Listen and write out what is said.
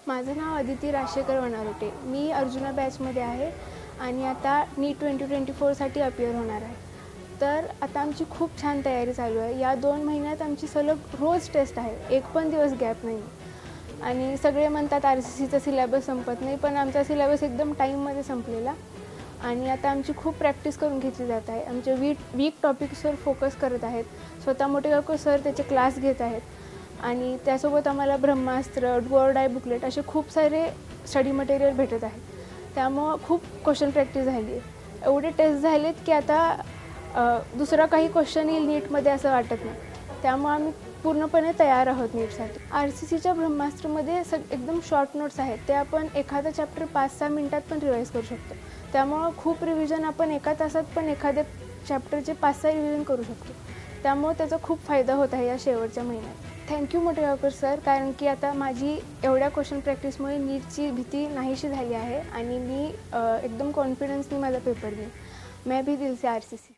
माझं नाव अदिती राशेकर वनारोटे. मी अर्जुना बॅचमध्ये आहे आणि आता नीट 2024साठी अपिअर होणार आहे. तर आता आमची खूप छान तयारी चालू आहे. या 2 महिन्यात आमची सलग रोज टेस्ट आहे, एक पण दिवस गॅप नाही. आणि सगळे म्हणतात RCCचा सिलेबस संपत नाही, पण आमचा सिलेबस एकदम टाईममध्ये संपलेला. आणि आता आमची खूप प्रॅक्टिस करून घेतली जात आहे. आमचे वीक टॉपिक्सवर फोकस करत आहेत. स्वतः मोटेगावकर सर त्याचे क्लास घेत आहेत. आणि त्यासोबत आम्हाला ब्रह्मास्त्र, डू ऑर डाय बुकलेट असे खूप सारे स्टडी मटेरियल भेटत आहे. त्यामुळं खूप क्वेश्चन प्रॅक्टिस झाली आहे. एवढे टेस्ट झालेत की आता दुसरा काही क्वेश्चन येईल नीटमध्ये असं वाटत नाही. त्यामुळं आम्ही पूर्णपणे तयार आहोत नीटसाठी. RCCच्या ब्रह्मास्त्रमध्ये एकदम शॉर्ट नोट्स आहेत. ते आपण एखादा चॅप्टर 5-6 मिनिटात पण रिवाईज करू शकतो. त्यामुळं खूप रिव्हिजन आपण एका तासात पण एखाद्या चॅप्टरचे 5-6 रिव्हिजन करू शकतो. त्यामुळे त्याचा खूप फायदा होत आहे या शेवटच्या महिन्यात. थँक्यू मोटेगावकर सर, कारण की आता माझी एवढ्या क्वेश्चन प्रॅक्टिसमुळे नीटची भीती नाहीशी झाली आहे आणि मी एकदम कॉन्फिडन्सनी माझा पेपर देईन. मैं भी दिल से RCC.